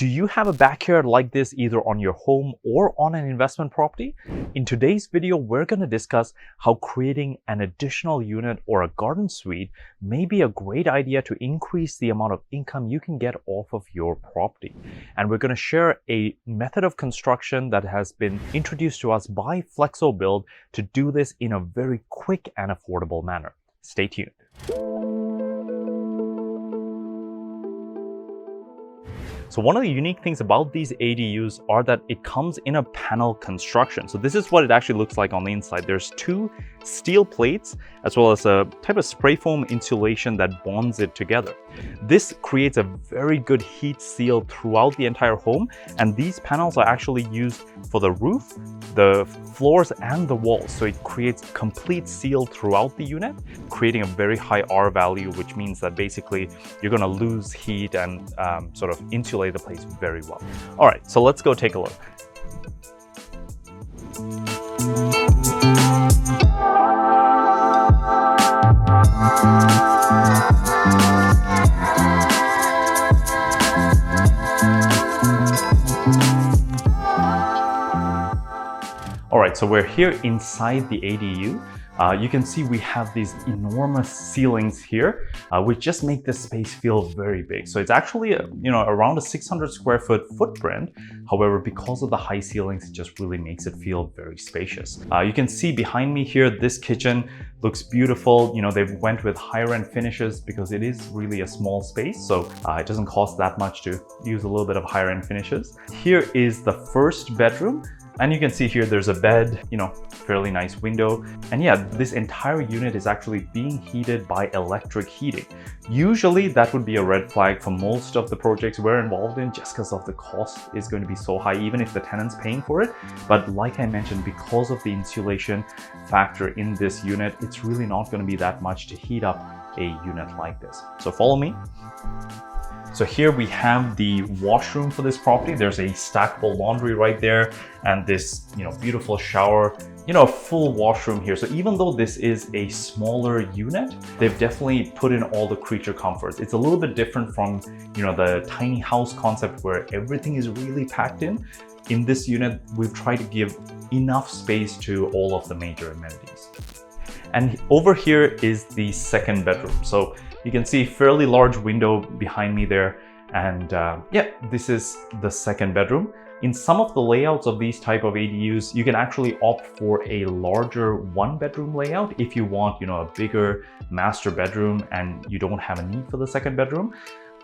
Do you have a backyard like this either on your home or on an investment property? In today's video, we're going to discuss how creating an additional unit or a garden suite may be a great idea to increase the amount of income you can get off of your property. And we're going to share a method of construction that has been introduced to us by FlexoBuild to do this in a very quick and affordable manner. Stay tuned. So one of the unique things about these ADUs are that it comes in a panel construction. So this is what it actually looks like on the inside. There's two steel plates as well as a type of spray foam insulation that bonds it together. This creates a very good heat seal throughout the entire home, and these panels are actually used for the roof, the floors, and the walls. So it creates complete seal throughout the unit, creating a very high R value, which means that basically you're going to lose heat and sort of insulate the place very well. All right, so let's go take a look. All right, so we're here inside the ADU. You can see we have these enormous ceilings here, which just make this space feel very big. So it's actually, around a 600 square foot footprint. However, because of the high ceilings, it just really makes it feel very spacious. You can see behind me here, this kitchen looks beautiful. They went with higher end finishes because it is really a small space. So it doesn't cost that much to use a little bit of higher end finishes. Here is the first bedroom. And you can see here, there's a bed, fairly nice window. And yeah, this entire unit is actually being heated by electric heating. Usually that would be a red flag for most of the projects we're involved in, just because of the cost is going to be so high, even if the tenant's paying for it. But like I mentioned, because of the insulation factor in this unit, it's really not going to be that much to heat up a unit like this. So follow me. So here we have the washroom for this property. There's a stackable laundry right there, and this, beautiful shower, full washroom here. So even though this is a smaller unit, they've definitely put in all the creature comforts. It's a little bit different from, the tiny house concept where everything is really packed in. In this unit, we've tried to give enough space to all of the major amenities. And over here is the second bedroom. So you can see fairly large window behind me there. And yeah, this is the second bedroom. In some of the layouts of these type of ADUs, you can actually opt for a larger one bedroom layout if you want, a bigger master bedroom and you don't have a need for the second bedroom.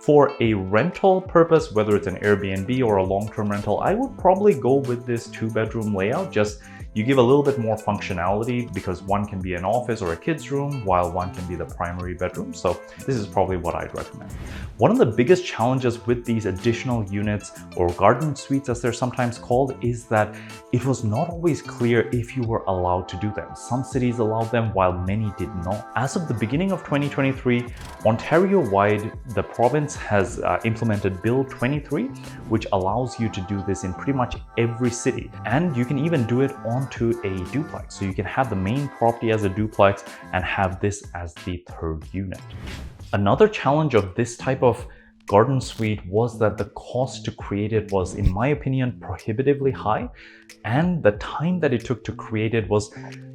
For a rental purpose, whether it's an Airbnb or a long-term rental, I would probably go with this two-bedroom layout. Just you give a little bit more functionality because one can be an office or a kid's room while one can be the primary bedroom. So this is probably what I'd recommend. One of the biggest challenges with these additional units or garden suites, as they're sometimes called, is that it was not always clear if you were allowed to do them. Some cities allowed them while many did not. As of the beginning of 2023, Ontario-wide, the province has implemented Bill 23, which allows you to do this in pretty much every city. And you can even do it onto a duplex. So you can have the main property as a duplex and have this as the third unit. Another challenge of this type of garden suite was that the cost to create it was, in my opinion, prohibitively high. And the time that it took to create it was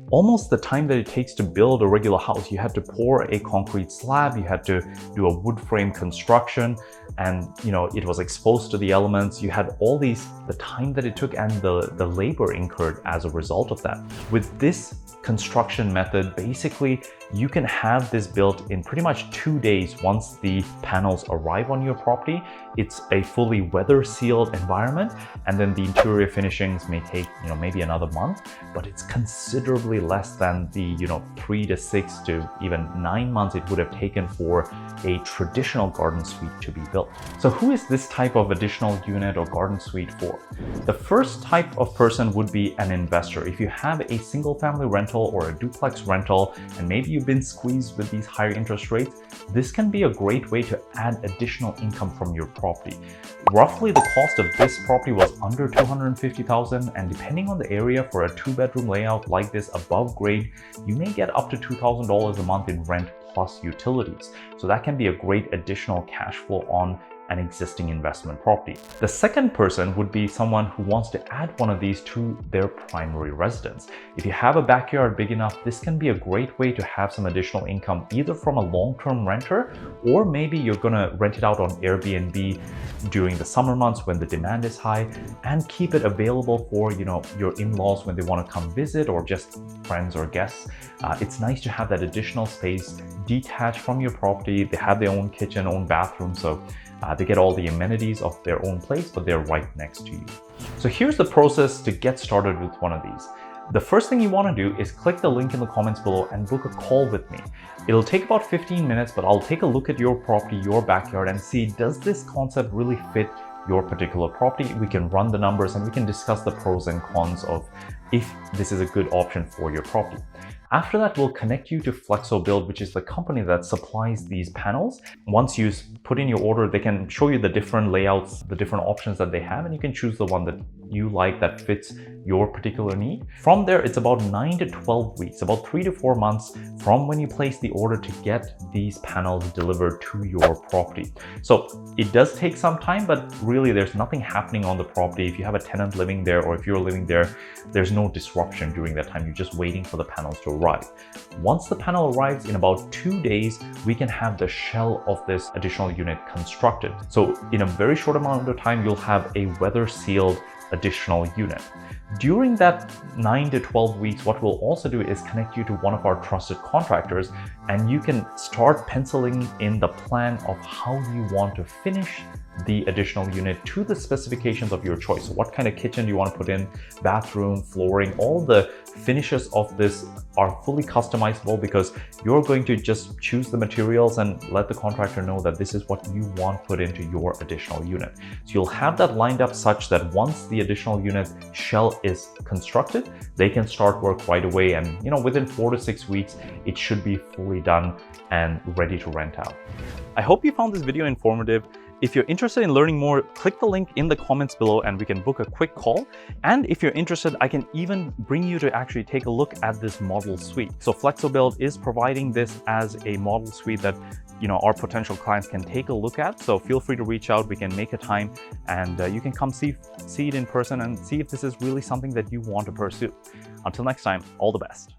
almost the time that it takes to build a regular house. You had to pour a concrete slab, you had to do a wood frame construction, and it was exposed to the elements. You had all these, the time that it took and the labor incurred as a result of that. With this construction method, basically you can have this built in pretty much 2 days once the panels arrive on your property. It's a fully weather sealed environment, and then the interior finishings may take maybe another month, but it's considerably less than the 3 to 6 to even 9 months it would have taken for a traditional garden suite to be built. So who is this type of additional unit or garden suite for? The first type of person would be an investor. If you have a single family rental or a duplex rental, and maybe you've been squeezed with these higher interest rates, this can be a great way to add additional income from your property. Roughly the cost of this property was under $250,000, and depending on the area, for a 2-bedroom layout like this above grade, you may get up to $2,000 a month in rent plus utilities. So that can be a great additional cash flow on an existing investment property. The second person would be someone who wants to add one of these to their primary residence. If you have a backyard big enough, this can be a great way to have some additional income, either from a long-term renter, or maybe you're gonna rent it out on Airbnb during the summer months when the demand is high, and keep it available for your in-laws when they want to come visit, or just friends or guests. It's nice to have that additional space detached from your property. They have their own kitchen, own bathroom, so they get all the amenities of their own place, but they're right next to you. So here's the process to get started with one of these. The first thing you want to do is click the link in the comments below and book a call with me. It'll take about 15 minutes, but I'll take a look at your property, your backyard, and see, does this concept really fit your particular property? We can run the numbers and we can discuss the pros and cons of if this is a good option for your property. After that, we'll connect you to FlexoBuild, which is the company that supplies these panels. Once you put in your order, they can show you the different layouts, the different options that they have, and you can choose the one that you like that fits your particular need. From there, it's about 9 to 12 weeks, about 3 to 4 months from when you place the order to get these panels delivered to your property. So it does take some time, but really there's nothing happening on the property. If you have a tenant living there, or if you're living there, there's no disruption during that time. You're just waiting for the panels to arrive. Once the panel arrives, in about 2 days, we can have the shell of this additional unit constructed. So in a very short amount of time, you'll have a weather-sealed additional unit. During that 9 to 12 weeks, what we'll also do is connect you to one of our trusted contractors, and you can start penciling in the plan of how you want to finish the additional unit to the specifications of your choice. So what kind of kitchen do you want to put in, bathroom, flooring, all the finishes of this are fully customizable, because you're going to just choose the materials and let the contractor know that this is what you want put into your additional unit. So you'll have that lined up such that once the additional unit shell is constructed, they can start work right away, and within 4 to 6 weeks, it should be fully done and ready to rent out. I hope you found this video informative. If you're interested in learning more, click the link in the comments below and we can book a quick call. And if you're interested, I can even bring you to actually take a look at this model suite. So FlexoBuild is providing this as a model suite that our potential clients can take a look at. So feel free to reach out. We can make a time, and you can come see it in person and see if this is really something that you want to pursue. Until next time, all the best.